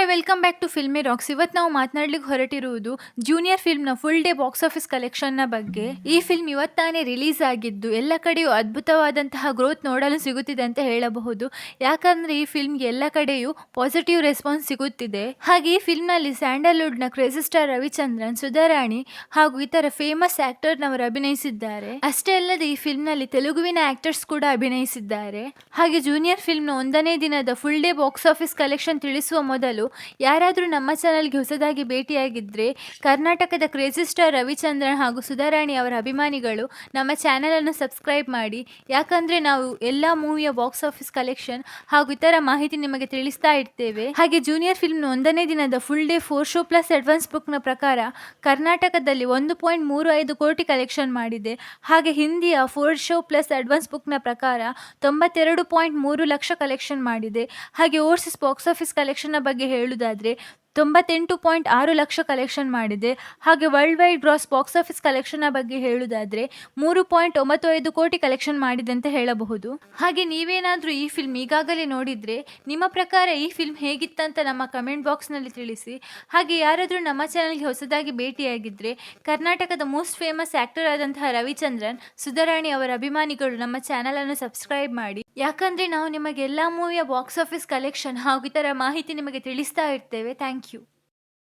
Hi welcome back to filmy rocks. ಇವತ್ತು ನಾವು ಮಾತನಾಡ್ಲಿಕ್ಕೆ ಹೊರಟಿರುವುದು ಜೂನಿಯರ್ ಫಿಲ್ಮ್ನ ಫುಲ್ ಡೇ ಬಾಕ್ಸ್ ಆಫೀಸ್ ಕಲೆಕ್ಷನ್ನ ಬಗ್ಗೆ. ಈ ಫಿಲ್ಮ್ ಇವತ್ತಾನೇ ರಿಲೀಸ್ ಆಗಿದ್ದು ಎಲ್ಲ ಕಡೆಯೂ ಅದ್ಭುತವಾದಂತಹ ಗ್ರೋತ್ ನೋಡಲು ಸಿಗುತ್ತಿದೆ ಅಂತ ಹೇಳಬಹುದು. ಯಾಕಂದ್ರೆ ಈ ಫಿಲ್ಮ್ಗೆ ಎಲ್ಲ ಕಡೆಯೂ ಪಾಸಿಟಿವ್ ರೆಸ್ಪಾನ್ಸ್ ಸಿಗುತ್ತಿದೆ. ಹಾಗೆ ಈ ಫಿಲ್ಮ್ನಲ್ಲಿ ಸ್ಯಾಂಡಲ್ವುಡ್ನ ಕ್ರೇಜಿ ಸ್ಟಾರ್ ರವಿಚಂದ್ರನ್, ಸುಧಾರಾಣಿ ಹಾಗೂ ಇತರ ಫೇಮಸ್ ಆಕ್ಟರ್ನವರು ಅಭಿನಯಿಸಿದ್ದಾರೆ. ಅಷ್ಟೇ ಅಲ್ಲದೆ ಈ ಫಿಲ್ಮ್ನಲ್ಲಿ ತೆಲುಗುವಿನ ಆಕ್ಟರ್ಸ್ ಕೂಡ ಅಭಿನಯಿಸಿದ್ದಾರೆ. ಹಾಗೆ ಜೂನಿಯರ್ ಫಿಲ್ಮ್ನ 1ನೇ ದಿನದ full day box office collection ತಿಳಿಸುವ ಮೊದಲು ಯಾರಾದರೂ ನಮ್ಮ ಚಾನಲ್ಗೆ ಹೊಸದಾಗಿ ಭೇಟಿಯಾಗಿದ್ದರೆ ಕರ್ನಾಟಕದ ಕ್ರೇಜಿ ಸ್ಟಾರ್ ರವಿಚಂದ್ರನ್ ಹಾಗೂ ಸುಧಾರಾಣಿ ಅವರ ಅಭಿಮಾನಿಗಳು ನಮ್ಮ ಚಾನಲನ್ನು ಸಬ್ಸ್ಕ್ರೈಬ್ ಮಾಡಿ. ಯಾಕಂದರೆ ನಾವು ಎಲ್ಲ ಮೂವಿಯ ಬಾಕ್ಸ್ ಆಫೀಸ್ ಕಲೆಕ್ಷನ್ ಹಾಗೂ ಇತರ ಮಾಹಿತಿ ನಿಮಗೆ ತಿಳಿಸ್ತಾ ಇರ್ತೇವೆ. ಹಾಗೆ ಜೂನಿಯರ್ ಫಿಲ್ಮ್ನ 1ನೇ ದಿನದ full day 4 show plus advance ಬುಕ್ನ ಪ್ರಕಾರ ಕರ್ನಾಟಕದಲ್ಲಿ 1.35 ಕೋಟಿ ಕಲೆಕ್ಷನ್ ಮಾಡಿದೆ. ಹಾಗೆ ಹಿಂದಿಯ 4 ಶೋ ಪ್ಲಸ್ ಅಡ್ವಾನ್ಸ್ ಬುಕ್ನ ಪ್ರಕಾರ 92.3 ಲಕ್ಷ ಕಲೆಕ್ಷನ್ ಮಾಡಿದೆ. ಹಾಗೆ ಓವರ್ಸೀಸ್ ಬಾಕ್ಸ್ ಆಫೀಸ್ ಕಲೆಕ್ಷನ್ನ ಬಗ್ಗೆ ಹೇಳುವುದಾದರೆ 98.6 ಲಕ್ಷ ಕಲೆಕ್ಷನ್ ಮಾಡಿದೆ. ಹಾಗೆ worldwide gross box office ಕಲೆಕ್ಷನ್ನ ಬಗ್ಗೆ ಹೇಳುವುದಾದರೆ 3.95 ಕೋಟಿ ಕಲೆಕ್ಷನ್ ಮಾಡಿದೆ ಅಂತ ಹೇಳಬಹುದು. ಹಾಗೆ ನೀವೇನಾದರೂ ಈ ಫಿಲ್ಮ್ ಈಗಾಗಲೇ ನೋಡಿದರೆ ನಿಮ್ಮ ಪ್ರಕಾರ ಈ ಫಿಲ್ಮ್ ಹೇಗಿತ್ತಂತ ನಮ್ಮ ಕಮೆಂಟ್ ಬಾಕ್ಸ್ನಲ್ಲಿ ತಿಳಿಸಿ. ಹಾಗೆ ಯಾರಾದರೂ ನಮ್ಮ ಚಾನಲ್ಗೆ ಹೊಸದಾಗಿ ಭೇಟಿಯಾಗಿದ್ದರೆ ಕರ್ನಾಟಕದ ಮೋಸ್ಟ್ ಫೇಮಸ್ ಆ್ಯಕ್ಟರ್ ಆದಂತಹ ರವಿಚಂದ್ರನ್, ಸುಧಾರಾಣಿ ಅವರ ಅಭಿಮಾನಿಗಳು ನಮ್ಮ ಚಾನಲನ್ನು ಸಬ್ಸ್ಕ್ರೈಬ್ ಮಾಡಿ. ಯಾಕಂದರೆ ನಾವು ನಿಮಗೆ ಎಲ್ಲ ಮೂವಿಯ ಬಾಕ್ಸ್ ಆಫೀಸ್ ಕಲೆಕ್ಷನ್ ಹಾಗೂ ಇತರ ಮಾಹಿತಿ ನಿಮಗೆ ತಿಳಿಸ್ತಾ ಇರ್ತೇವೆ. Thank you.